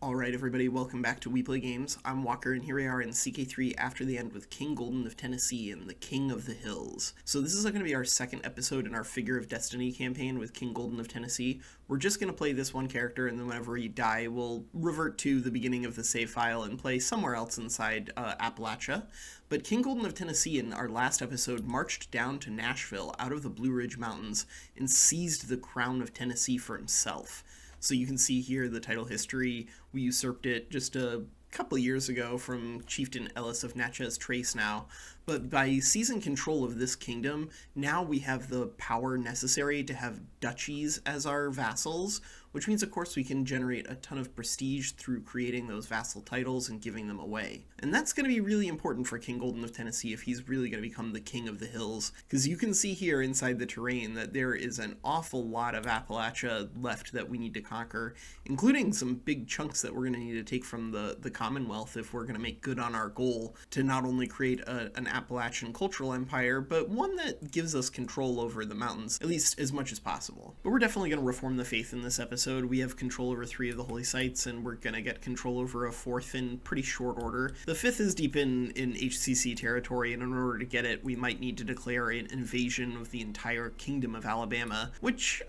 Alright everybody, welcome back to We Play Games. I'm Walker and here we are in CK3 After the End with King Golden of Tennessee and the King of the Hills. So this is going to be our second episode in our Figure of Destiny campaign with King Golden of Tennessee. We're just going to play this one character and then whenever we die we'll revert to the beginning of the save file and play somewhere else inside Appalachia. But King Golden of Tennessee in our last episode marched down to Nashville out of the Blue Ridge Mountains and seized the crown of Tennessee for himself. So you can see here the title history. We usurped it just a couple years ago from Chieftain Ellis of Natchez Trace now. But by seizing control of this kingdom, now we have the power necessary to have duchies as our vassals, which means, of course, we can generate a ton of prestige through creating those vassal titles and giving them away. And that's going to be really important for King Golden of Tennessee if he's really going to become the King of the Hills, because you can see here inside the terrain that there is an awful lot of Appalachia left that we need to conquer, including some big chunks that we're going to need to take from the Commonwealth if we're going to make good on our goal to not only create an Appalachian cultural empire, but one that gives us control over the mountains, at least as much as possible. But we're definitely going to reform the faith in this episode. We have control over 3 of the holy sites, and we're going to get control over a 4th in pretty short order. The 5th is deep in HCC territory, and in order to get it, we might need to declare an invasion of the entire Kingdom of Alabama, which,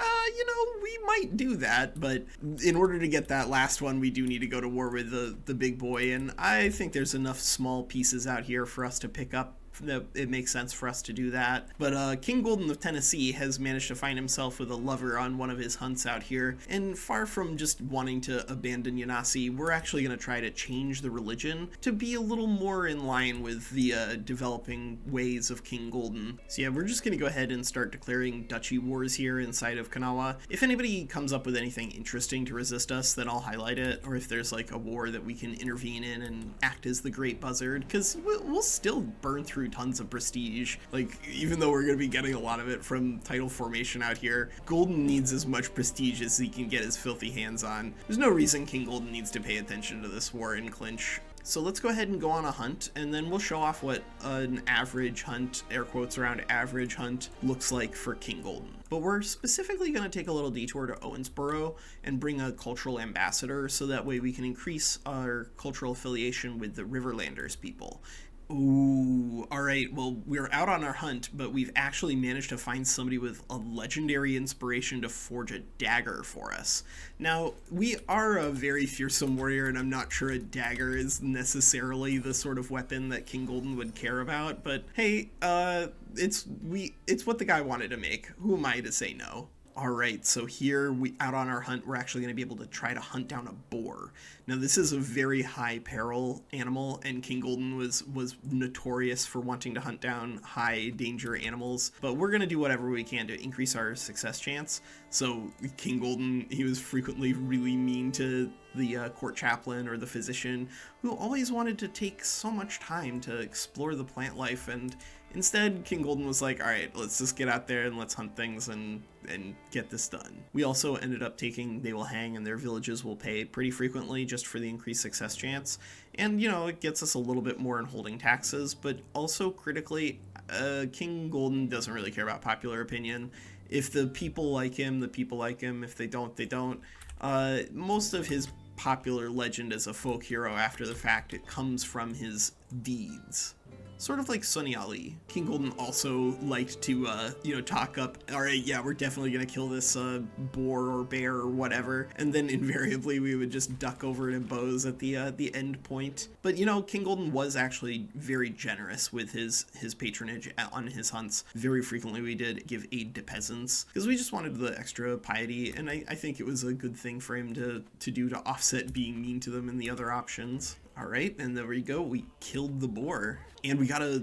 we might do that, but in order to get that last one, we do need to go to war with the big boy, and I think there's enough small pieces out here for us to pick up that it makes sense for us to do that. But King Golden of Tennessee has managed to find himself with a lover on one of his hunts out here, and far from just wanting to abandon Yanasi, we're actually going to try to change the religion to be a little more in line with the developing ways of King Golden. So yeah, we're just going to go ahead and start declaring duchy wars here inside of Kanawha. If anybody comes up with anything interesting to resist us, then I'll highlight it, or if there's like a war that we can intervene in and act as the Great Buzzard, because we'll still burn through tons of prestige. Like, even though we're going to be getting a lot of it from title formation out here, Golden needs as much prestige as he can get his filthy hands on. There's no reason King Golden needs to pay attention to this war in clinch. So let's go ahead and go on a hunt, and then we'll show off what an average hunt, air quotes around average hunt, looks like for King Golden. But we're specifically going to take a little detour to Owensboro and bring a cultural ambassador, so that way we can increase our cultural affiliation with the Riverlanders people. Ooh, alright, well, we're out on our hunt, but we've actually managed to find somebody with a legendary inspiration to forge a dagger for us. Now, we are a very fearsome warrior, and I'm not sure a dagger is necessarily the sort of weapon that King Golden would care about, but hey, it's what the guy wanted to make. Who am I to say no? Alright, so here, out on our hunt, we're actually going to be able to try to hunt down a boar. Now, this is a very high peril animal, and King Golden was notorious for wanting to hunt down high danger animals, but we're going to do whatever we can to increase our success chance. So King Golden, he was frequently really mean to the court chaplain or the physician, who always wanted to take so much time to explore the plant life, and instead, King Golden was like, alright, let's just get out there and let's hunt things and get this done. We also ended up taking They Will Hang and Their Villages Will Pay pretty frequently just for the increased success chance. And, it gets us a little bit more in holding taxes, but also critically, King Golden doesn't really care about popular opinion. If the people like him, the people like him. If they don't, they don't. Most of his popular legend as a folk hero after the fact, it comes from his deeds. Sort of like Sunny Ali. King Golden also liked to, talk up, alright, yeah, we're definitely gonna kill this boar or bear or whatever, and then invariably we would just duck over to bows at the end point. But, King Golden was actually very generous with his patronage on his hunts. Very frequently we did give aid to peasants, because we just wanted the extra piety, and I think it was a good thing for him to do to offset being mean to them in the other options. Alright, and there we go, we killed the boar. And we got a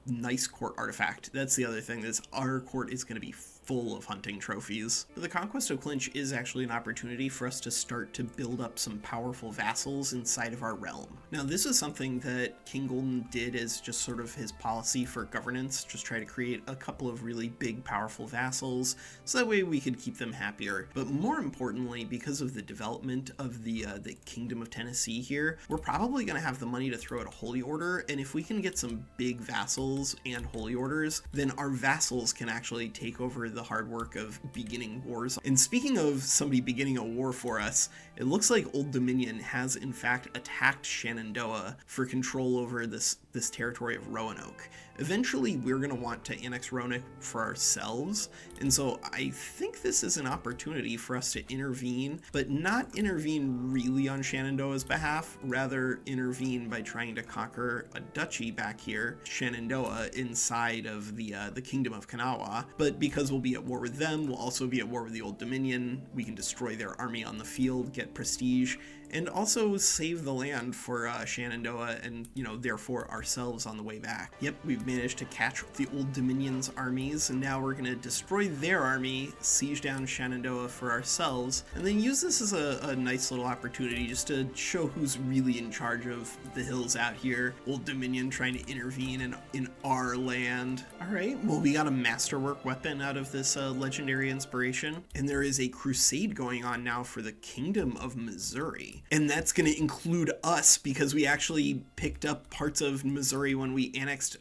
nice court artifact. That's the other thing, is our court is going to be full of hunting trophies. But the Conquest of Clinch is actually an opportunity for us to start to build up some powerful vassals inside of our realm. Now, this is something that King Golden did as just sort of his policy for governance, just try to create a couple of really big, powerful vassals, so that way we could keep them happier. But more importantly, because of the development of the Kingdom of Tennessee here, we're probably going to have the money to throw at a holy order, and if we can get some big vassals and holy orders, then our vassals can actually take over the the hard work of beginning wars. And speaking of somebody beginning a war for us, it looks like Old Dominion has in fact attacked Shenandoah for control over this territory of Roanoke. Eventually, we're going to want to annex Roanoke for ourselves, and so I think this is an opportunity for us to intervene, but not intervene really on Shenandoah's behalf, rather intervene by trying to conquer a duchy back here, Shenandoah, inside of the Kingdom of Kanawha. But because we'll be at war with them, we'll also be at war with the Old Dominion. We can destroy their army on the field, get prestige, and also save the land for Shenandoah and, therefore ourselves on the way back. Yep, we've managed to catch the Old Dominion's armies, and now we're going to destroy their army, siege down Shenandoah for ourselves, and then use this as a nice little opportunity just to show who's really in charge of the hills out here. Old Dominion trying to intervene in our land. Alright, well, we got a masterwork weapon out of this legendary inspiration, and there is a crusade going on now for the Kingdom of Missouri. And that's going to include us, because we actually picked up parts of Missouri when we annexed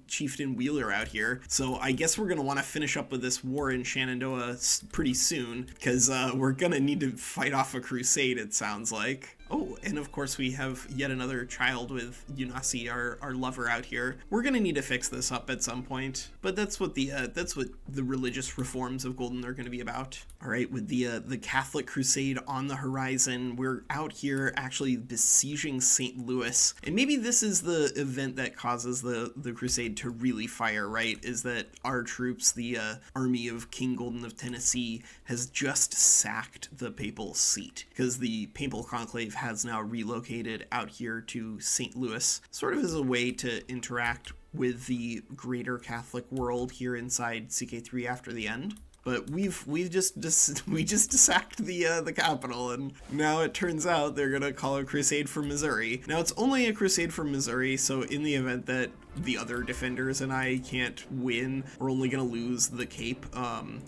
Chieftain Wheeler out here. So I guess we're going to want to finish up with this war in Shenandoah pretty soon, because we're going to need to fight off a crusade, it sounds like. Oh, and of course we have yet another child with Unasi, our lover out here. We're gonna need to fix this up at some point, but that's what the religious reforms of Golden are gonna be about. All right, with the Catholic Crusade on the horizon, we're out here actually besieging St. Louis, and maybe this is the event that causes the Crusade to really fire. Right, is that our troops, the army of King Golden of Tennessee, has just sacked the papal seat, because the papal conclave has now relocated out here to St. Louis, sort of as a way to interact with the greater Catholic world here inside CK3 after the end. But we just sacked the capital, and now it turns out they're gonna call a crusade for Missouri. Now it's only a crusade for Missouri, so in the event that the other defenders and I can't win, we're only gonna lose the Cape.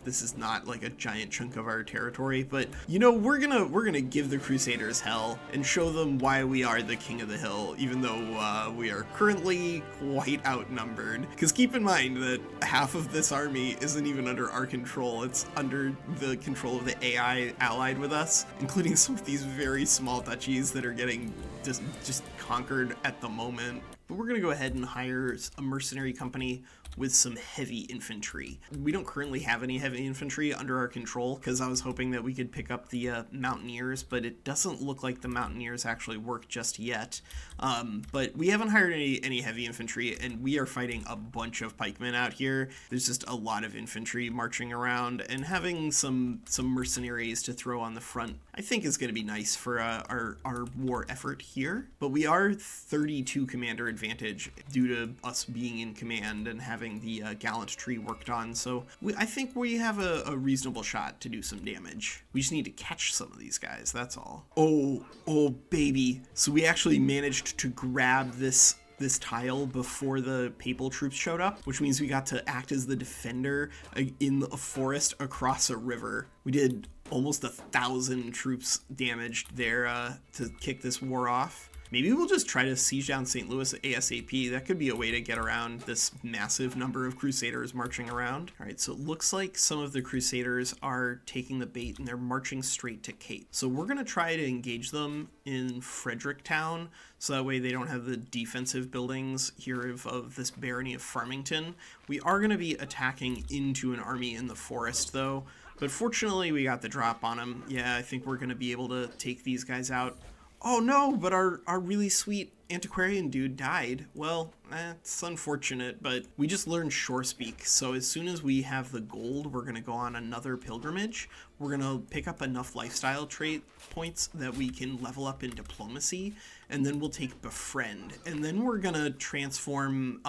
This is not like a giant chunk of our territory, but we're gonna give the Crusaders hell and show them why we are the king of the hill, even though we are currently quite outnumbered. Because keep in mind that half of this army isn't even under our control; it's under the control of the AI allied with us, including some of these very small duchies that are getting just conquered at the moment. But we're going to go ahead and hire a mercenary company with some heavy infantry. We don't currently have any heavy infantry under our control, because I was hoping that we could pick up the Mountaineers, but it doesn't look like the Mountaineers actually work just yet. But we haven't hired any heavy infantry, and we are fighting a bunch of pikemen out here. There's just a lot of infantry marching around, and having some mercenaries to throw on the front, I think, is going to be nice for our war effort here. But we are 32 commander advantage due to us being in command and having the gallantry worked on, so I think we have a reasonable shot to do some damage. We just need to catch some of these guys, that's all. Oh baby, so we actually managed to grab this tile before the papal troops showed up, which means we got to act as the defender in a forest across a river. We did almost 1,000 troops damaged there to kick this war off. Maybe we'll just try to siege down St. Louis ASAP. That could be a way to get around this massive number of Crusaders marching around. All right, so it looks like some of the Crusaders are taking the bait and they're marching straight to Cape. So we're gonna try to engage them in Fredericktown, so that way they don't have the defensive buildings here of this barony of Farmington. We are gonna be attacking into an army in the forest though, but fortunately we got the drop on them. Yeah, I think we're gonna be able to take these guys out. Oh no, but our really sweet antiquarian dude died. Well, it's unfortunate, but we just learned shore speak, so as soon as we have the gold, we're gonna go on another pilgrimage. We're gonna pick up enough lifestyle trait points that we can level up in diplomacy, and then we'll take befriend, and then we're gonna transform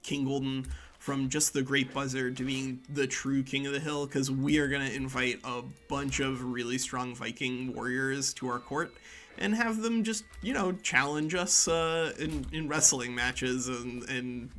King Golden from just the Great Buzzard to being the true King of the Hill, because we are going to invite a bunch of really strong Viking warriors to our court and have them just, challenge us in wrestling matches and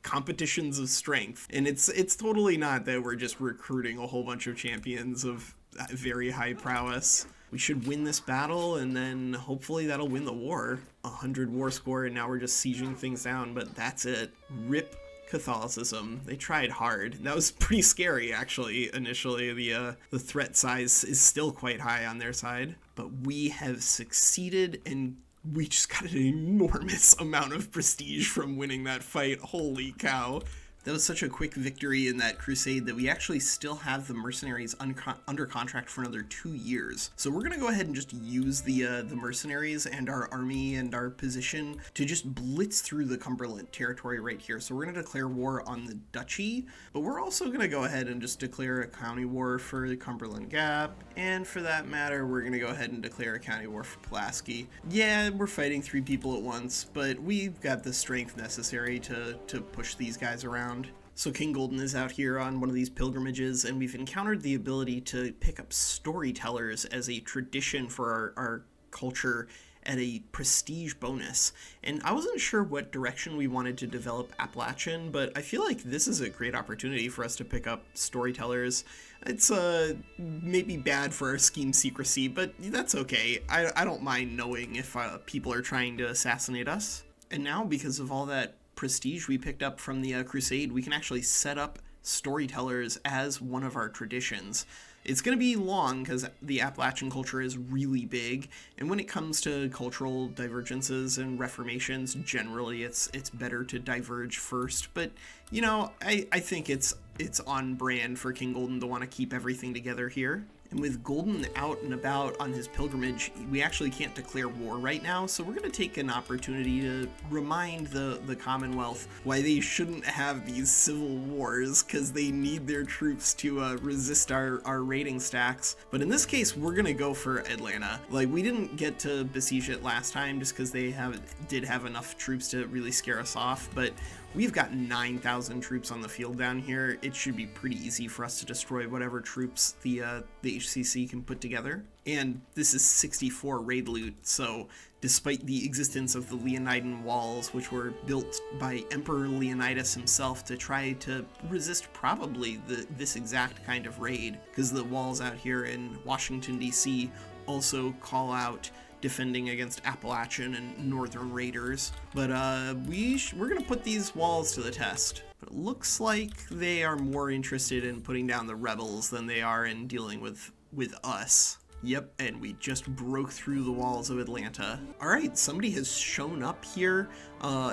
competitions of strength. And it's totally not that we're just recruiting a whole bunch of champions of very high prowess. We should win this battle, and then hopefully that'll win the war. 100 war score, and now we're just sieging things down, but that's it. Rip Catholicism. They tried hard. That was pretty scary, actually, initially. The threat size is still quite high on their side. But we have succeeded, and we just got an enormous amount of prestige from winning that fight. Holy cow. That was such a quick victory in that crusade that we actually still have the mercenaries under contract for another 2 years. So we're going to go ahead and just use the mercenaries and our army and our position to just blitz through the Cumberland territory right here. So we're going to declare war on the duchy, but we're also going to go ahead and just declare a county war for the Cumberland Gap. And for that matter, we're going to go ahead and declare a county war for Pulaski. Yeah, we're fighting 3 people at once, but we've got the strength necessary to push these guys around. So King Golden is out here on one of these pilgrimages, and we've encountered the ability to pick up storytellers as a tradition for our culture at a prestige bonus. And I wasn't sure what direction we wanted to develop Appalachian, but I feel like this is a great opportunity for us to pick up storytellers. It's maybe bad for our scheme secrecy, but that's okay. I don't mind knowing if people are trying to assassinate us. And now, because of all that prestige we picked up from the Crusade, we can actually set up storytellers as one of our traditions. It's going to be long because the Appalachian culture is really big, and when it comes to cultural divergences and reformations, generally it's better to diverge first. But you know, I think it's on brand for King Golden to want to keep everything together here. And with Golden out and about on his pilgrimage, we actually can't declare war right now, so we're going to take an opportunity to remind the Commonwealth why they shouldn't have these civil wars, because they need their troops to resist our raiding stacks. But in this case, we're going to go for Atlanta. Like, we didn't get to besiege it last time just because they did have enough troops to really scare us off, but we've got 9,000 troops on the field down here. It should be pretty easy for us to destroy whatever troops the HCC can put together. And this is 64 raid loot, so despite the existence of the Leonidan walls, which were built by Emperor Leonidas himself to try to resist probably this exact kind of raid, because the walls out here in Washington, D.C. also call out defending against Appalachian and Northern raiders. But we're going to put these walls to the test. But it looks like they are more interested in putting down the rebels than they are in dealing with us. Yep, and we just broke through the walls of Atlanta. All right, somebody has shown up here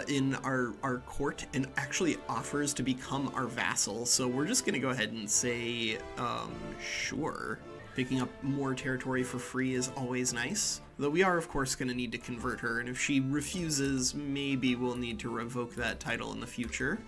in our court and actually offers to become our vassal. So we're just going to go ahead and say, sure. Picking up more territory for free is always nice. Though we are, of course, going to need to convert her, and if she refuses, maybe we'll need to revoke that title in the future.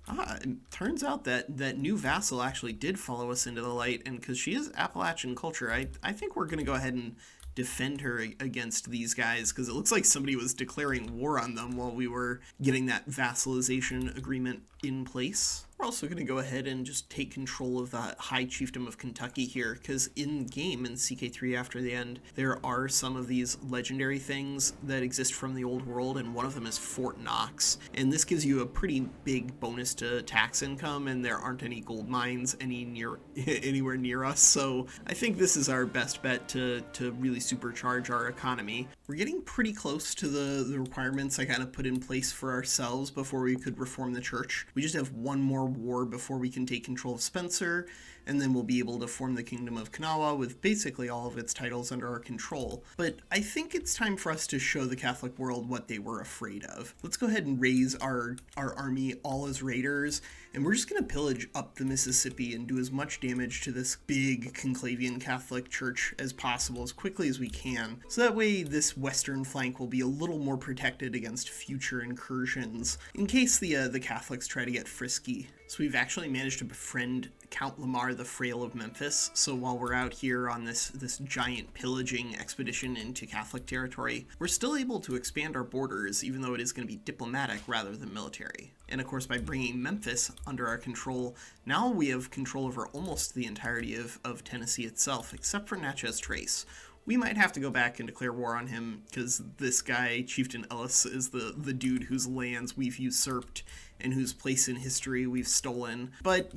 It turns out that new vassal actually did follow us into the light, and because she is Appalachian culture, I think we're going to go ahead and defend her against these guys, because it looks like somebody was declaring war on them while we were getting that vassalization agreement in place. We're also going to go ahead and just take control of the High Chiefdom of Kentucky here, because in game in CK3 after the end, there are some of these legendary things that exist from the old world, and one of them is Fort Knox. And this gives you a pretty big bonus to tax income, and there aren't any gold mines anywhere near us, so I think this is our best bet to really supercharge our economy. We're getting pretty close to the requirements I kind of put in place for ourselves before we could reform the church. We just have one more war before we can take control of Spencer, and then we'll be able to form the Kingdom of Kanawha with basically all of its titles under our control. But I think it's time for us to show the Catholic world what they were afraid of. Let's go ahead and raise our army all as raiders, and we're just going to pillage up the Mississippi and do as much damage to this big conclavian Catholic church as possible as quickly as we can. So that way this western flank will be a little more protected against future incursions in case the Catholics try to get frisky. So we've actually managed to befriend Count Lamar the Frail of Memphis, so while we're out here on this giant pillaging expedition into Catholic territory, we're still able to expand our borders, even though it is going to be diplomatic rather than military. And of course, by bringing Memphis under our control, now we have control over almost the entirety of Tennessee itself, except for Natchez Trace. We might have to go back and declare war on him, because this guy, Chieftain Ellis, is the dude whose lands we've usurped and whose place in history we've stolen. But,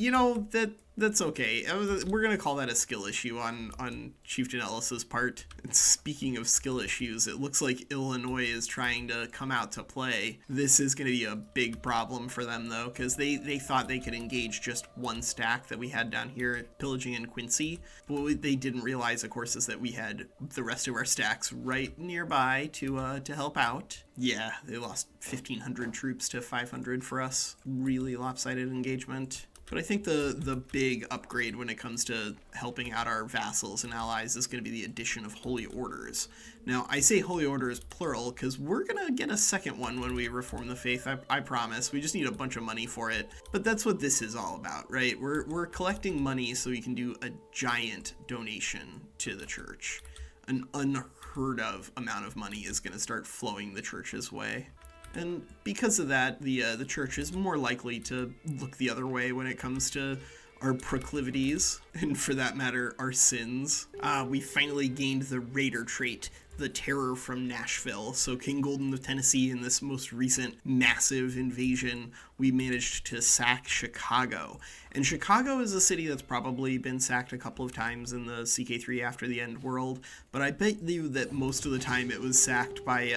that's okay. We're going to call that a skill issue on Chieftain Ellis's part. And speaking of skill issues, it looks like Illinois is trying to come out to play. This is going to be a big problem for them, though, because they thought they could engage just one stack that we had down here pillaging in Quincy. But what they didn't realize, of course, is that we had the rest of our stacks right nearby to help out. Yeah, they lost 1,500 troops to 500 for us. Really lopsided engagement. But I think the big upgrade when it comes to helping out our vassals and allies is going to be the addition of holy orders. Now, I say holy orders plural because we're going to get a second one when we reform the faith, I promise. We just need a bunch of money for it. But that's what this is all about, right? We're collecting money so we can do a giant donation to the church. An unheard of amount of money is going to start flowing the church's way. And because of that, the church is more likely to look the other way when it comes to our proclivities, and for that matter, our sins. We finally gained the raider trait, the terror from Nashville. So King Golden of Tennessee, in this most recent massive invasion, we managed to sack Chicago. And Chicago is a city that's probably been sacked a couple of times in the CK3 After the End world, but I bet you that most of the time it was sacked by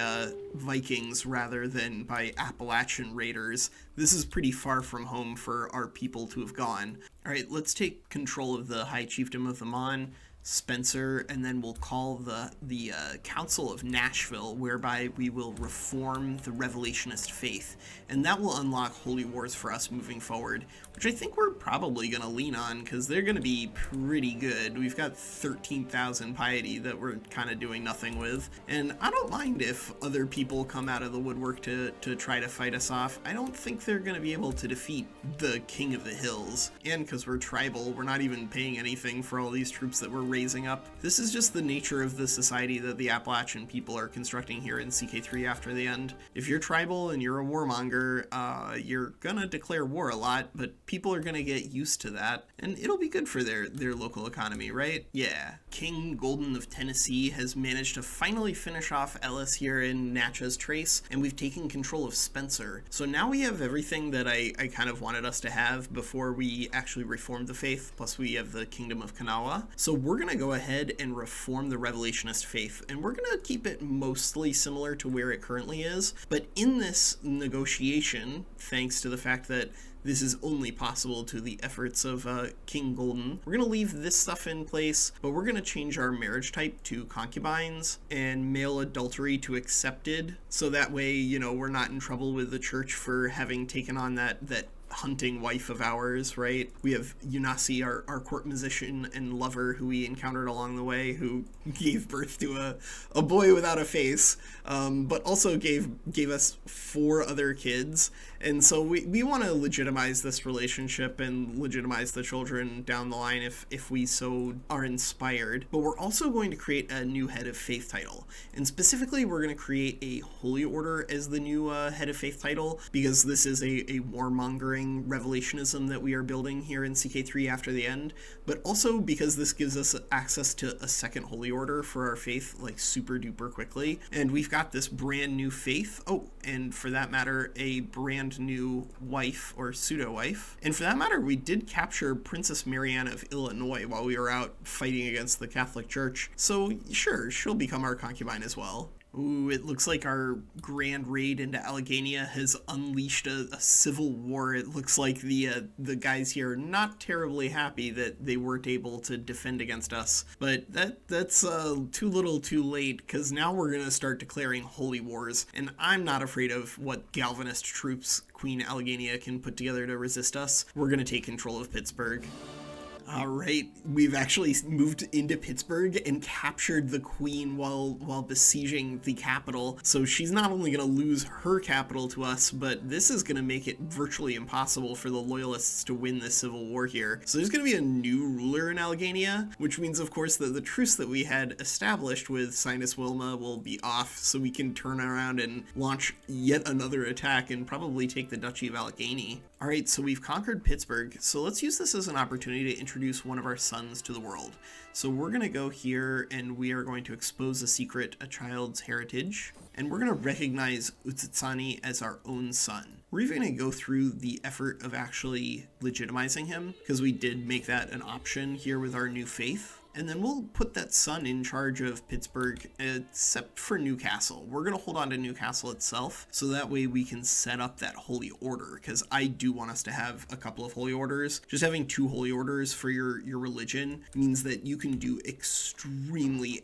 Vikings rather than by Appalachian raiders. This is pretty far from home for our people to have gone. All right, let's take control of the High Chiefdom of the Mon, Spencer, and then we'll call the Council of Nashville, whereby we will reform the Revelationist faith, and that will unlock holy wars for us moving forward, which I think we're probably going to lean on because they're going to be pretty good. We've got 13,000 piety that we're kind of doing nothing with, and I don't mind if other people come out of the woodwork to try to fight us off. I don't think they're going to be able to defeat the King of the Hills, and because we're tribal, we're not even paying anything for all these troops that we're raising up. This is just the nature of the society that the Appalachian people are constructing here in CK3 After the End. If you're tribal and you're a warmonger, you're gonna declare war a lot, but people are gonna get used to that, and it'll be good for their local economy, right? Yeah. King Golden of Tennessee has managed to finally finish off Ellis here in Natchez Trace, and we've taken control of Spencer. So now we have everything that I kind of wanted us to have before we actually reformed the faith, plus we have the Kingdom of Kanawha. So we're going to go ahead and reform the Revelationist faith, and we're going to keep it mostly similar to where it currently is. But in this negotiation, thanks to the fact that this is only possible to the efforts of King Golden, we're going to leave this stuff in place, but we're going to change our marriage type to concubines and male adultery to accepted, so that way, we're not in trouble with the church for having taken on that hunting wife of ours, right? We have Unasi, our court musician and lover, who we encountered along the way, who gave birth to a boy without a face, but also gave us 4 other kids. And so we want to legitimize this relationship and legitimize the children down the line if we so are inspired. But we're also going to create a new head of faith title. And specifically, we're going to create a holy order as the new head of faith title, because this is a warmongering revelationism that we are building here in CK3 After the End, but also because this gives us access to a second holy order for our faith, like super duper quickly. And we've got this brand new faith. Oh, and for that matter, a brand new wife or pseudo-wife. And for that matter, we did capture Princess Marianne of Illinois while we were out fighting against the Catholic Church. So sure, she'll become our concubine as well. Ooh, it looks like our grand raid into Alleghania has unleashed a civil war. It looks like the guys here are not terribly happy that they weren't able to defend against us. But that's too little too late, because now we're going to start declaring holy wars. And I'm not afraid of what Galvanist troops Queen Alleghania can put together to resist us. We're going to take control of Pittsburgh. All right, we've actually moved into Pittsburgh and captured the queen while besieging the capital. So she's not only going to lose her capital to us, but this is going to make it virtually impossible for the loyalists to win this civil war here. So there's going to be a new ruler in Alleghania, which means, of course, that the truce that we had established with Sinus Wilma will be off, so we can turn around and launch yet another attack and probably take the Duchy of Allegheny. All right, so we've conquered Pittsburgh, so let's use this as an opportunity to introduce one of our sons to the world. So we're going to go here and we are going to expose a secret, a child's heritage, and we're going to recognize Utsitsani as our own son. We're even going to go through the effort of actually legitimizing him, because we did make that an option here with our new faith. And then we'll put that son in charge of Pittsburgh, except for Newcastle. We're going to hold on to Newcastle itself, so that way we can set up that holy order, because I do want us to have a couple of holy orders. Just having 2 holy orders for your religion means that you can do extremely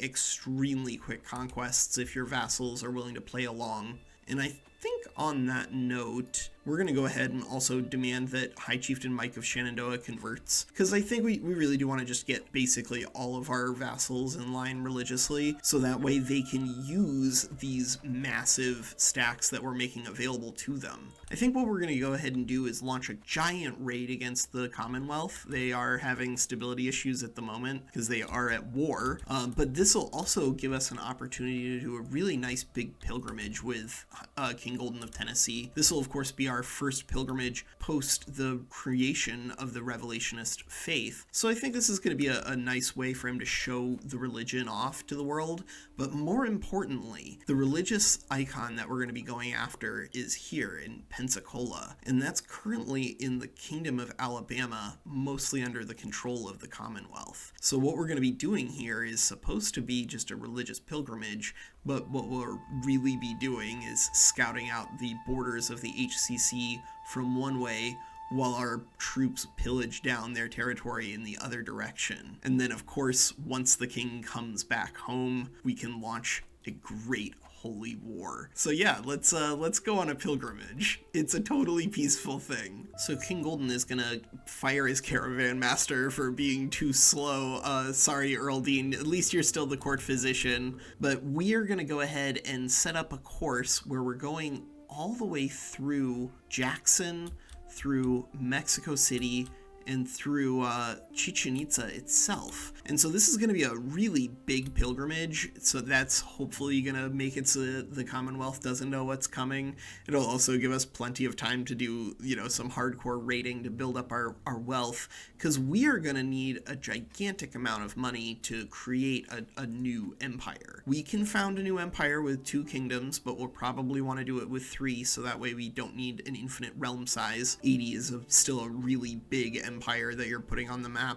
quick conquests if your vassals are willing to play along. And I think on that note, we're going to go ahead and also demand that High Chieftain Mike of Shenandoah converts, because I think we really do want to just get basically all of our vassals in line religiously, so that way they can use these massive stacks that we're making available to them. I think what we're going to go ahead and do is launch a giant raid against the Commonwealth. They are having stability issues at the moment because they are at war, but this will also give us an opportunity to do a really nice big pilgrimage with King Golden of Tennessee. This will of course be our first pilgrimage post the creation of the Revelationist faith. So I think this is going to be a nice way for him to show the religion off to the world. But more importantly, the religious icon that we're going to be going after is here in Pensacola, and that's currently in the Kingdom of Alabama, mostly under the control of the Commonwealth. So what we're going to be doing here is supposed to be just a religious pilgrimage, but what we'll really be doing is scouting out the borders of the HCC from one way, while our troops pillage down their territory in the other direction. And then of course, once the king comes back home, we can launch a great holy war. So yeah, let's go on a pilgrimage. It's a totally peaceful thing. So King Golden is gonna fire his caravan master for being too slow. Sorry, Earl Dean, at least you're still the court physician. But we are gonna go ahead and set up a course where we're going all the way through Jackson, through Mexico City, and through Chichen Itza itself. And so this is going to be a really big pilgrimage, so that's hopefully going to make it so the Commonwealth doesn't know what's coming. It'll also give us plenty of time to do, some hardcore raiding to build up our wealth, because we are going to need a gigantic amount of money to create a new empire. We can found a new empire with 2 kingdoms, but we'll probably want to do it with 3, so that way we don't need an infinite realm size. 80 is still a really big empire that you're putting on the map.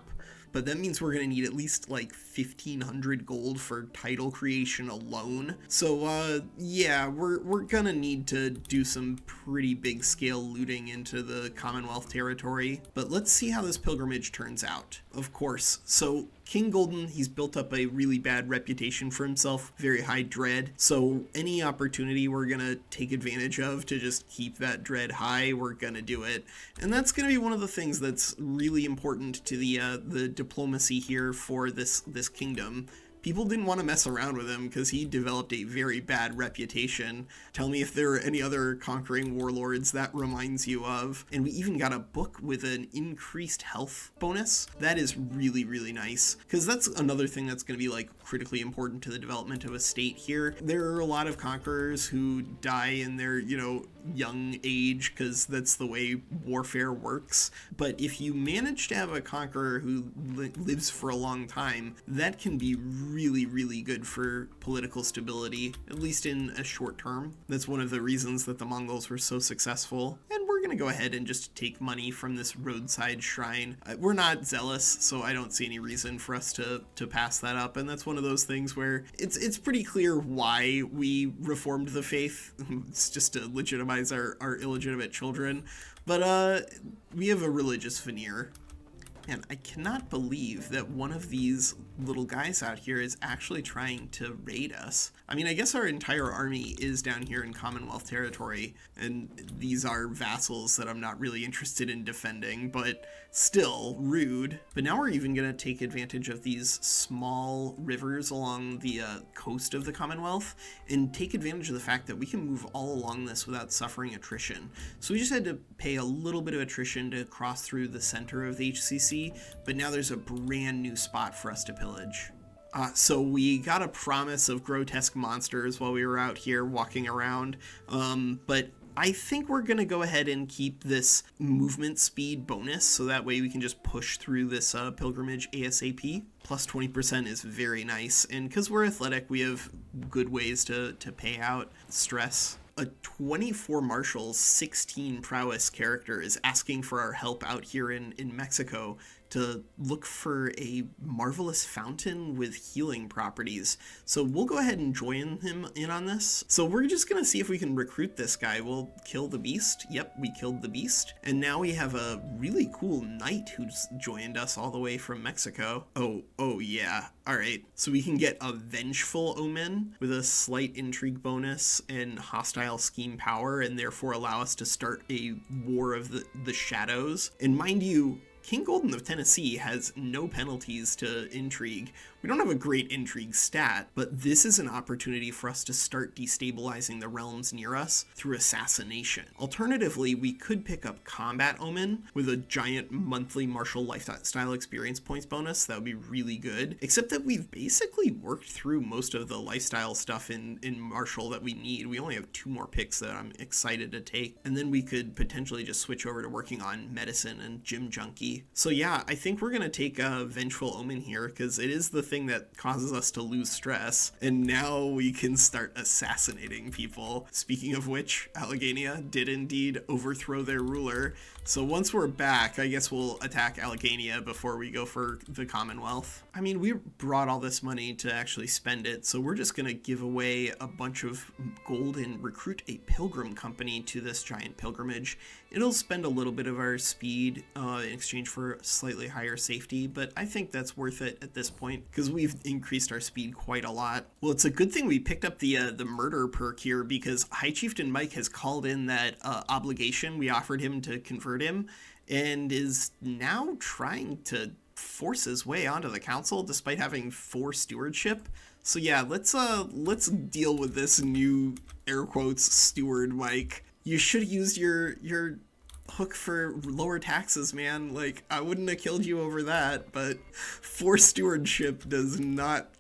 But that means we're going to need at least like 1,500 gold for title creation alone. So yeah, we're going to need to do some pretty big scale looting into the Commonwealth territory. But let's see how this pilgrimage turns out. Of course, so King Golden, he's built up a really bad reputation for himself, very high dread. So any opportunity we're going to take advantage of to just keep that dread high, we're going to do it. And that's going to be one of the things that's really important to the diplomacy here for this kingdom. People didn't want to mess around with him because he developed a very bad reputation. Tell me if there are any other conquering warlords that reminds you of. And we even got a book with an increased health bonus. That is really, really nice, because that's another thing that's going to be like critically important to the development of a state here. There are a lot of conquerors who die in their, young age, because that's the way warfare works. But if you manage to have a conqueror who lives for a long time, that can be really, really good for political stability, at least in a short term. That's one of the reasons that the Mongols were so successful. And we're going to go ahead and just take money from this roadside shrine. We're not zealous, so I don't see any reason for us to pass that up. And that's one of those things where it's pretty clear why we reformed the faith. It's just to legitimize our illegitimate children. But we have a religious veneer. And I cannot believe that one of these little guys out here is actually trying to raid us. I mean, I guess our entire army is down here in Commonwealth territory, and these are vassals that I'm not really interested in defending, but still rude. But now we're even going to take advantage of these small rivers along the coast of the Commonwealth and take advantage of the fact that we can move all along this without suffering attrition. So we just had to pay a little bit of attrition to cross through the center of the HCC, but now there's a brand new spot for us to pillage. So we got a promise of grotesque monsters while we were out here walking around, but I think we're going to go ahead and keep this movement speed bonus, so that way we can just push through this pilgrimage ASAP. Plus 20% is very nice, and because we're athletic, we have good ways to pay out stress. A 24 marshals, 16 prowess character is asking for our help out here in Mexico to look for a marvelous fountain with healing properties. So we'll go ahead and join him in on this. So we're just gonna see if we can recruit this guy. We'll kill the beast. Yep, we killed the beast. And now we have a really cool knight who's joined us all the way from Mexico. Oh yeah. All right, so we can get a vengeful omen with a slight intrigue bonus and hostile scheme power, and therefore allow us to start a war of the shadows. And mind you, King Golden of Tennessee has no penalties to intrigue. We don't have a great intrigue stat, but this is an opportunity for us to start destabilizing the realms near us through assassination. Alternatively, we could pick up Combat Omen with a giant monthly martial lifestyle experience points bonus. That would be really good, except that we've basically worked through most of the lifestyle stuff in martial that we need. We only have 2 more picks that I'm excited to take, and then we could potentially just switch over to working on medicine and gym junkie. So yeah, I think we're going to take a Vengeful Omen here, because it is the thing that causes us to lose stress, and now we can start assassinating people. Speaking of which, Alleghania did indeed overthrow their ruler, so once we're back, I guess we'll attack Alleghania before we go for the Commonwealth. I mean, we brought all this money to actually spend it, so we're just going to give away a bunch of gold and recruit a pilgrim company to this giant pilgrimage. It'll spend a little bit of our speed in exchange for slightly higher safety, but I think that's worth it at this point, because we've increased our speed quite a lot. Well, it's a good thing we picked up the murder perk here, because High Chieftain Mike has called in that obligation we offered him to convert him, and is now trying to force his way onto the council despite having 4 stewardship. So yeah, let's deal with this new air quotes steward, Mike. You should have used your hook for lower taxes, man. Like, I wouldn't have killed you over that, but 4 stewardship does not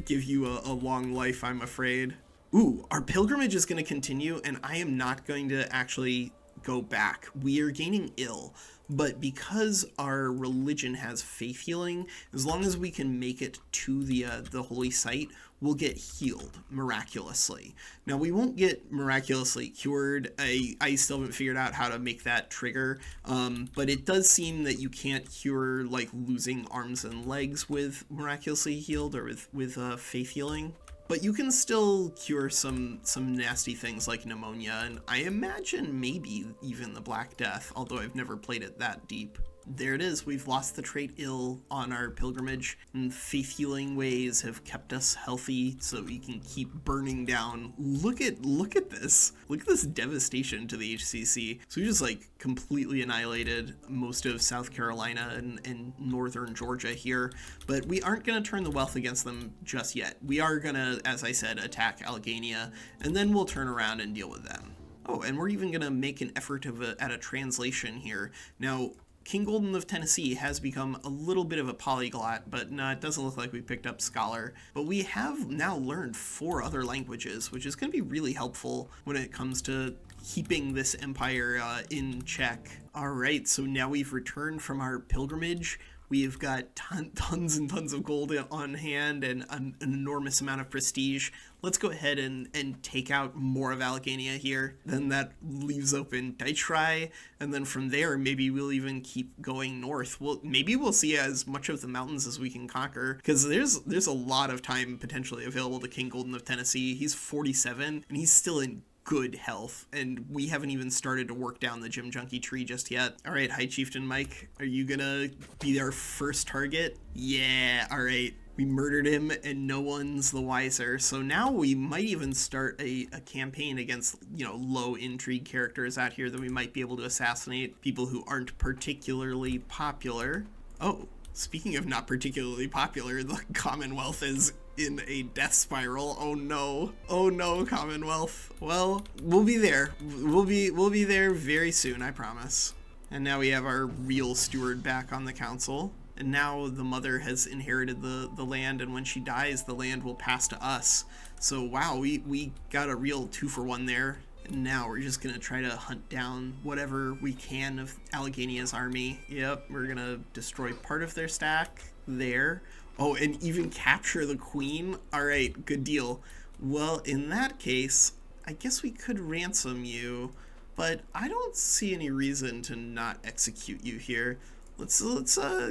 give you a long life, I'm afraid. Ooh, our pilgrimage is going to continue, and I am not going to actually go back. We are gaining ill, but because our religion has faith healing, as long as we can make it to the holy site, we'll get healed miraculously. Now, we won't get miraculously cured. I still haven't figured out how to make that trigger, but it does seem that you can't cure like losing arms and legs with miraculously healed or with faith healing. But you can still cure some nasty things like pneumonia, and I imagine maybe even the Black Death, although I've never played it that deep. There it is, we've lost the trait ill on our pilgrimage, and faith healing ways have kept us healthy so we can keep burning down. Look at this. Look at this devastation to the HCC. So we just like completely annihilated most of South Carolina and northern Georgia here, but we aren't going to turn the wealth against them just yet. We are going to, as I said, attack Alleghania, and then we'll turn around and deal with them. Oh, and we're even going to make an effort at a translation here. Now, King Golden of Tennessee has become a little bit of a polyglot, but no, it doesn't look like we picked up Scholar. But we have now learned 4 other languages, which is going to be really helpful when it comes to keeping this empire in check. All right, so now we've returned from our pilgrimage. We've got tons and tons of gold on hand and an enormous amount of prestige. Let's go ahead and take out more of Alleghania here. Then that leaves open Deitschrei, and then from there, maybe we'll even keep going north. Maybe we'll see as much of the mountains as we can conquer, because there's a lot of time potentially available to King Golden of Tennessee. He's 47, and he's still in good health, and we haven't even started to work down the Gym Junkie tree just yet. All right, High Chieftain Mike, are you gonna be our first target? Yeah, all right. We murdered him, and no one's the wiser. So now we might even start a campaign against, low intrigue characters out here that we might be able to assassinate, people who aren't particularly popular. Oh, speaking of not particularly popular, the Commonwealth is in a death spiral. Oh no, Commonwealth. Well, we'll be there. We'll be there very soon, I promise. And now we have our real steward back on the council. and now the mother has inherited the land, and when she dies, the land will pass to us. So wow, we got a real 2-for-1 there. And now we're just gonna try to hunt down whatever we can of Alleghenia's army. Yep, we're gonna destroy part of their stack there. Oh, and even capture the queen? Alright, good deal. Well, in that case, I guess we could ransom you, but I don't see any reason to not execute you here. Let's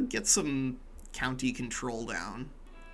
get some county control down.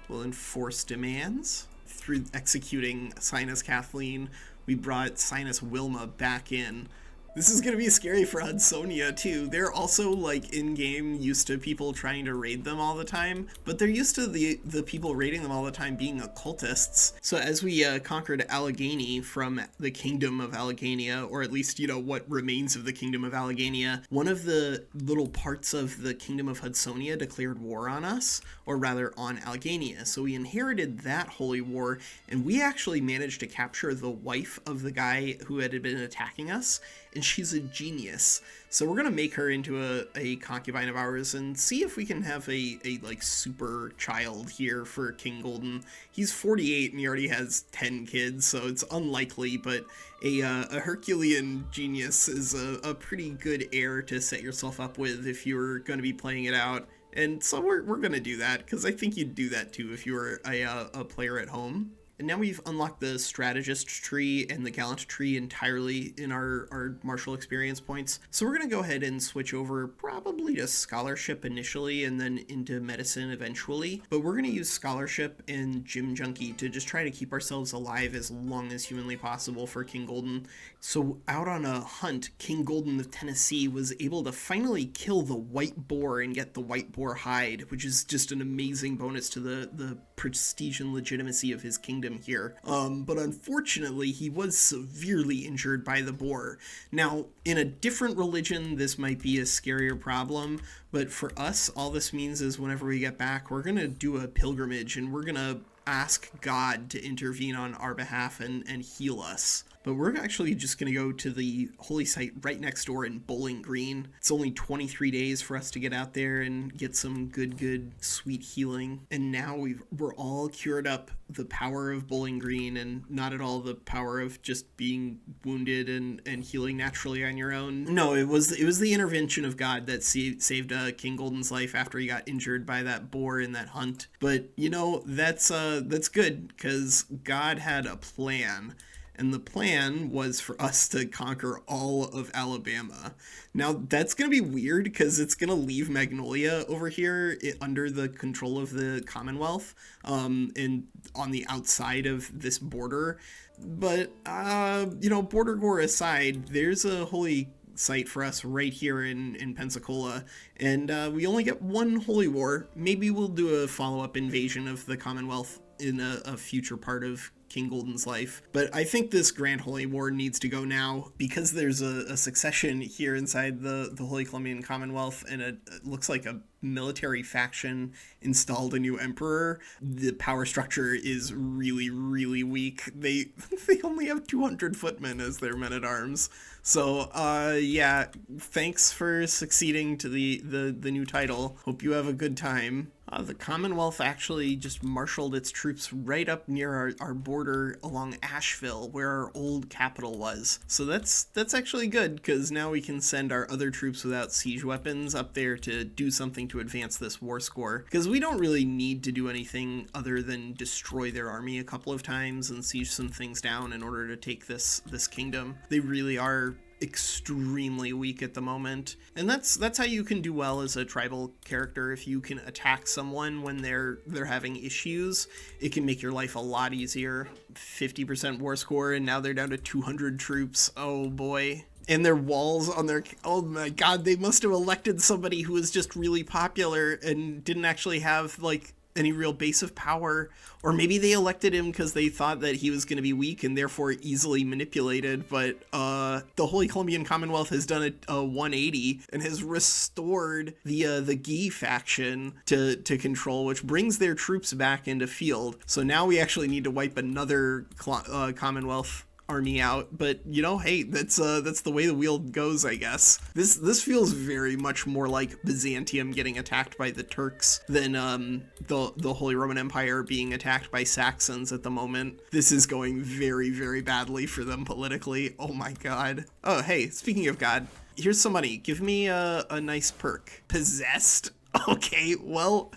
We'll enforce demands. Through executing Sinus Kathleen, we brought Sinus Wilma back in. This is going to be scary for Hudsonia, too. They're also, like, in-game used to people trying to raid them all the time, but they're used to the people raiding them all the time being occultists. So as we conquered Allegheny from the Kingdom of Alleghenia, or at least, what remains of the Kingdom of Alleghenia, one of the little parts of the Kingdom of Hudsonia declared war on us, or rather on Alleghenia. So we inherited that holy war, and we actually managed to capture the wife of the guy who had been attacking us, and she's a genius. So we're gonna make her into a concubine of ours and see if we can have a like super child here for King Golden. He's 48 and he already has 10 kids, so it's unlikely, but a Herculean genius is a pretty good heir to set yourself up with if you're gonna be playing it out. And so we're gonna do that, because I think you'd do that too if you were a player at home. And now we've unlocked the strategist tree and the gallant tree entirely in our martial experience points. So we're going to go ahead and switch over probably to scholarship initially and then into medicine eventually. But we're going to use scholarship and gym junkie to just try to keep ourselves alive as long as humanly possible for King Golden. So out on a hunt, King Golden of Tennessee was able to finally kill the white boar and get the white boar hide, which is just an amazing bonus to the prestige and legitimacy of his kingdom here. But unfortunately, he was severely injured by the boar. Now, in a different religion, this might be a scarier problem, but for us, all this means is whenever we get back, we're going to do a pilgrimage, and we're going to ask God to intervene on our behalf and heal us. But we're actually just going to go to the holy site right next door in Bowling Green. It's only 23 days for us to get out there and get some good, sweet healing. And now we're all cured up. The power of Bowling Green, and not at all the power of just being wounded and healing naturally on your own. No, it was the intervention of God that saved King Golden's life after he got injured by that boar in that hunt. But, that's good, because God had a plan. And the plan was for us to conquer all of Alabama. Now, that's going to be weird because it's going to leave Magnolia over here under the control of the Commonwealth and on the outside of this border. But, border gore aside, there's a holy site for us right here in Pensacola, and we only get one holy war. Maybe we'll do a follow-up invasion of the Commonwealth in a future part of King Golden's life. But I think this Grand Holy War needs to go now, because there's a succession here inside the Holy Columbian Commonwealth, and it looks like a military faction installed a new emperor. The power structure is really, really weak. They only have 200 footmen as their men-at-arms. So, thanks for succeeding to the new title. Hope you have a good time. The Commonwealth actually just marshaled its troops right up near our border along Asheville, where our old capital was. So that's actually good, because now we can send our other troops without siege weapons up there to do something to advance this war score. Because we don't really need to do anything other than destroy their army a couple of times and siege some things down in order to take this kingdom. They really are extremely weak at the moment, and that's how you can do well as a tribal character. If you can attack someone when they're having issues, it can make your life a lot easier. 50% war score, and now they're down to 200 troops. Oh boy. And their walls on their, oh my god, they must have elected somebody who was just really popular and didn't actually have like any real base of power, or maybe they elected him because they thought that he was going to be weak and therefore easily manipulated. But the Holy Columbian Commonwealth has done a 180 and has restored the Guy faction to control, which brings their troops back into field. So now we actually need to wipe another Commonwealth army out, but hey, that's the way the wheel goes, I guess. This feels very much more like Byzantium getting attacked by the Turks than the Holy Roman Empire being attacked by Saxons at the moment. This is going very, very badly for them politically. Oh my god. Oh, hey, speaking of God, here's some money. Give me a nice perk. Possessed? Okay, well,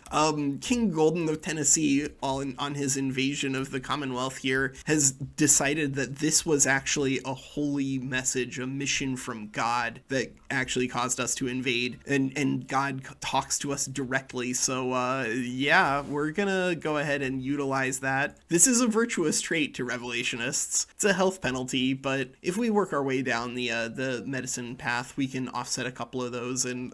King Golden of Tennessee, on his invasion of the Commonwealth here, has decided that this was actually a holy message, a mission from God that actually caused us to invade, and God talks to us directly, so, yeah, we're gonna go ahead and utilize that. This is a virtuous trait to revelationists. It's a health penalty, but if we work our way down the medicine path, we can offset a couple of those, and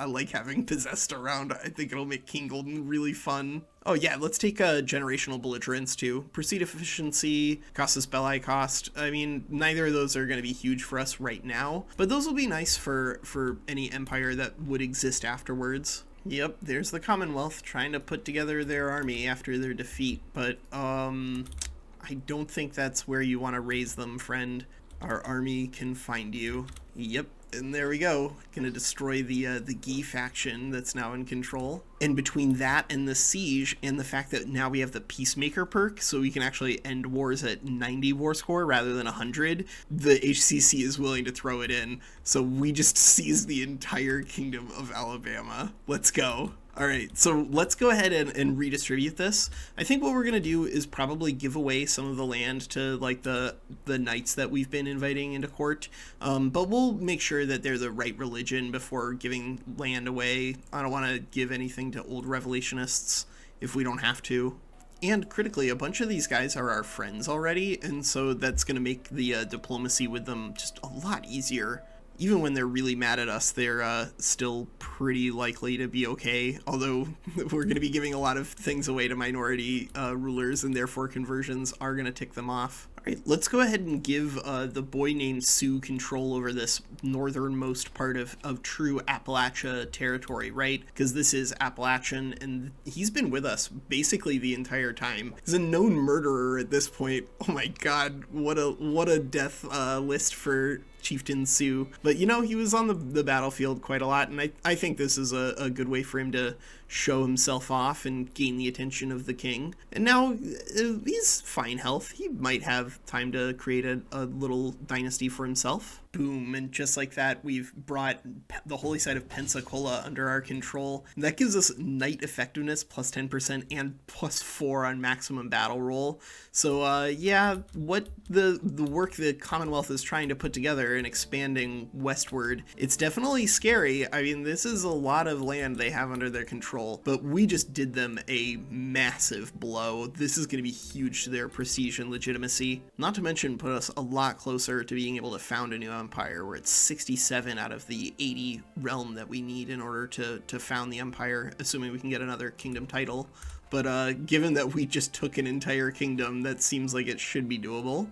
I like having possessed around. I think it'll make King Golden really fun. Oh yeah, let's take generational belligerence too. Proceed efficiency, casus belli cost. I mean, neither of those are going to be huge for us right now, but those will be nice for any empire that would exist afterwards. Yep, there's the Commonwealth trying to put together their army after their defeat, but I don't think that's where you want to raise them, friend. Our army can find you. Yep. And there we go. Gonna destroy the Guy faction that's now in control. And between that and the siege and the fact that now we have the Peacemaker perk, so we can actually end wars at 90 war score rather than 100, the HCC is willing to throw it in. So we just seized the entire kingdom of Alabama. Let's go. All right, so let's go ahead and redistribute this. I think what we're going to do is probably give away some of the land to like the knights that we've been inviting into court, but we'll make sure that they're the right religion before giving land away. I don't want to give anything to old revelationists if we don't have to. And critically, a bunch of these guys are our friends already, and so that's going to make the diplomacy with them just a lot easier. Even when they're really mad at us, they're still pretty likely to be okay, although we're going to be giving a lot of things away to minority rulers, and therefore conversions are going to tick them off. All right, let's go ahead and give the boy named Sue control over this northernmost part of true Appalachia territory, right? Because this is Appalachian, and he's been with us basically the entire time. He's a known murderer at this point. Oh my god, what a death list for Chieftain Sue. But he was on the battlefield quite a lot, and I think this is a good way for him to show himself off and gain the attention of the king. And now he's fine health. He might have time to create a little dynasty for himself. Boom, and just like that, we've brought the holy site of Pensacola under our control. And that gives us knight effectiveness plus 10% and plus 4 on maximum battle roll. So yeah, what the work the Commonwealth is trying to put together and expanding westward, it's definitely scary. I mean, this is a lot of land they have under their control, but we just did them a massive blow. This is going to be huge to their prestige and legitimacy. Not to mention put us a lot closer to being able to found a new empire. We're at 67 out of the 80 realm that we need in order to found the empire, assuming we can get another kingdom title. But given that we just took an entire kingdom, that seems like it should be doable.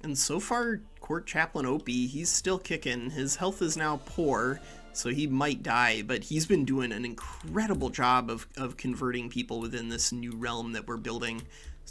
And so far, Court Chaplain Opie, he's still kicking. His health is now poor, so he might die, but he's been doing an incredible job of converting people within this new realm that we're building,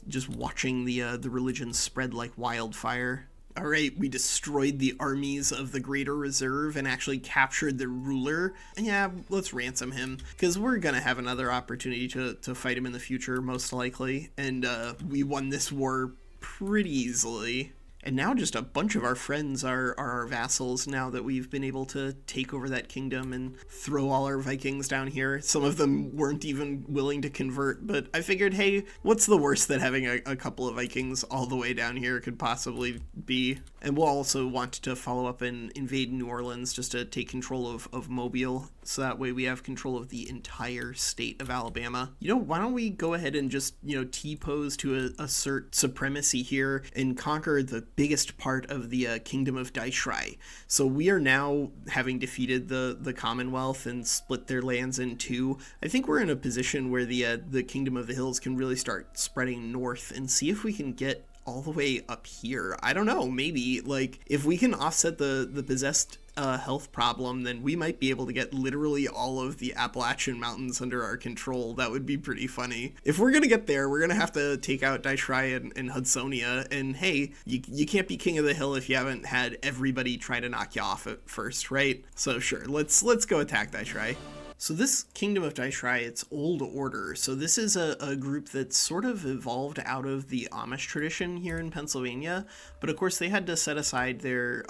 just watching the religion spread like wildfire. All right, we destroyed the armies of the Greater Reserve and actually captured the ruler. Yeah, let's ransom him, because we're going to have another opportunity to fight him in the future, most likely. And we won this war pretty easily. And now just a bunch of our friends are our vassals now that we've been able to take over that kingdom and throw all our Vikings down here. Some of them weren't even willing to convert, but I figured, hey, what's the worst that having a couple of Vikings all the way down here could possibly be? And we'll also want to follow up and invade New Orleans just to take control of Mobile, so that way we have control of the entire state of Alabama. Why don't we go ahead and just, T-pose to assert supremacy here and conquer the biggest part of the kingdom of Daishrai. So we are now, having defeated the Commonwealth and split their lands in two, I think we're in a position where the kingdom of the hills can really start spreading north and see if we can get all the way up here. I don't know, maybe, like, if we can offset the possessed a health problem, then we might be able to get literally all of the Appalachian mountains under our control. That would be pretty funny. If we're gonna get there, we're gonna have to take out Daishrai and Hudsonia, and hey, you can't be king of the hill if you haven't had everybody try to knock you off at first, right? So sure, let's go attack Daishrai. So this Kingdom of Daishrai, it's Old Order. So this is a group that's sort of evolved out of the Amish tradition here in Pennsylvania. But of course they had to set aside their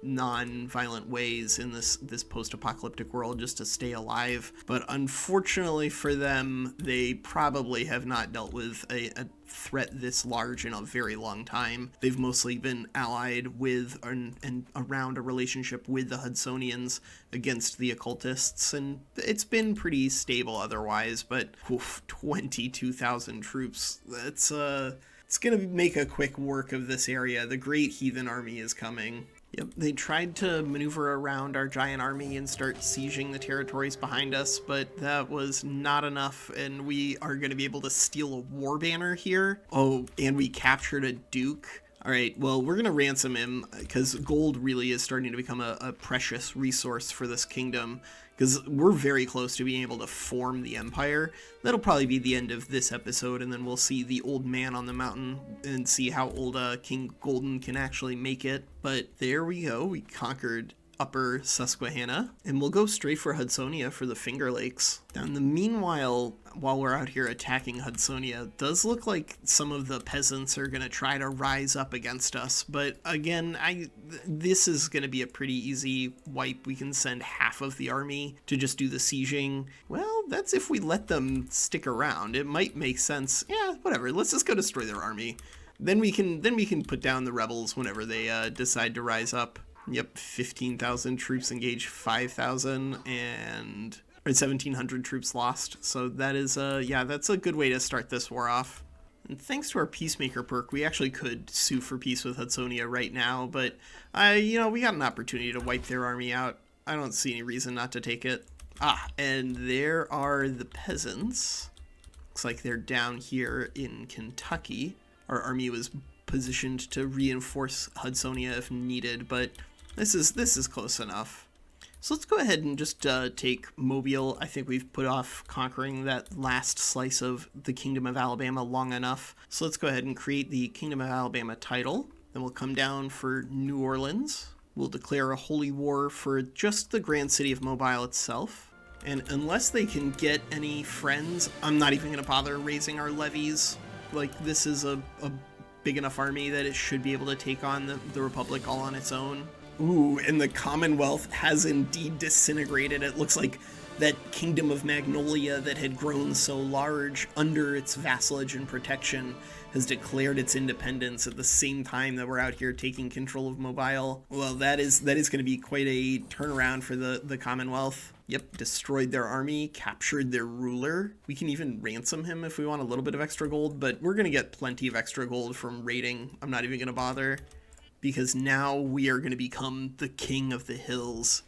non-violent ways in this post-apocalyptic world just to stay alive. But unfortunately for them, they probably have not dealt with a threat this large in a very long time. They've mostly been allied with and around a relationship with the Hudsonians against the occultists, and it's been pretty stable otherwise, but 22,000 troops, it's gonna make a quick work of this area. The Great Heathen Army is coming. Yep, they tried to maneuver around our giant army and start sieging the territories behind us, but that was not enough, and we are going to be able to steal a war banner here. Oh, and we captured a duke. All right, well, we're going to ransom him because gold really is starting to become a precious resource for this kingdom, because we're very close to being able to form the empire. That'll probably be the end of this episode, and then we'll see the old man on the mountain and see how old King Golden can actually make it. But there we go. We conquered Upper Susquehanna, and we'll go straight for Hudsonia for the Finger Lakes. Now, in the meanwhile, while we're out here attacking Hudsonia, it does look like some of the peasants are going to try to rise up against us, but again, this is going to be a pretty easy wipe. We can send half of the army to just do the sieging. Well, that's if we let them stick around. It might make sense. Yeah, whatever. Let's just go destroy their army. Then we can put down the rebels whenever they decide to rise up. Yep, 15,000 troops engaged, 5,000, and 1,700 troops lost. So that is, that's a good way to start this war off. And thanks to our Peacemaker perk, we actually could sue for peace with Hudsonia right now, but, we got an opportunity to wipe their army out. I don't see any reason not to take it. Ah, and there are the peasants. Looks like they're down here in Kentucky. Our army was positioned to reinforce Hudsonia if needed, but this is close enough. So let's go ahead and just take Mobile. I think we've put off conquering that last slice of the Kingdom of Alabama long enough. So let's go ahead and create the Kingdom of Alabama title. Then we'll come down for New Orleans. We'll declare a holy war for just the grand city of Mobile itself. And unless they can get any friends, I'm not even going to bother raising our levies. Like, this is a big enough army that it should be able to take on the Republic all on its own. Ooh, and the Commonwealth has indeed disintegrated. It looks like that Kingdom of Magnolia that had grown so large under its vassalage and protection has declared its independence at the same time that we're out here taking control of Mobile. Well, that is going to be quite a turnaround for the Commonwealth. Yep, destroyed their army, captured their ruler. We can even ransom him if we want a little bit of extra gold, but we're going to get plenty of extra gold from raiding. I'm not even going to bother, because now we are going to become the king of the hills.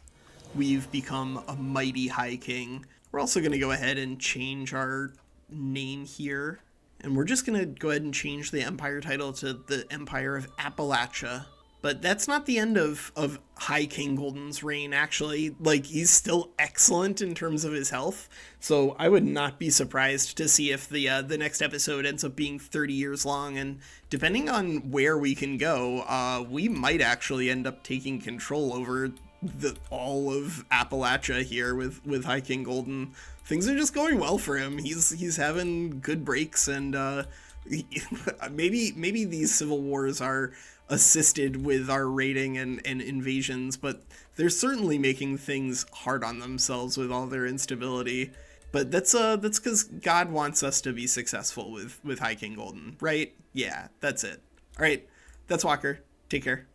We've become a mighty high king. We're also going to go ahead and change our name here, and we're just going to go ahead and change the empire title to the Empire of Appalachia. But that's not the end of High King Golden's reign, actually. Like, he's still excellent in terms of his health, so I would not be surprised to see if the next episode ends up being 30 years long, and depending on where we can go, we might actually end up taking control over all of Appalachia here with High King Golden. Things are just going well for him. He's having good breaks, and maybe these civil wars are assisted with our raiding and invasions, but they're certainly making things hard on themselves with all their instability. But that's because God wants us to be successful with High King Golden, right? Yeah, that's it. All right, that's Walker. Take care.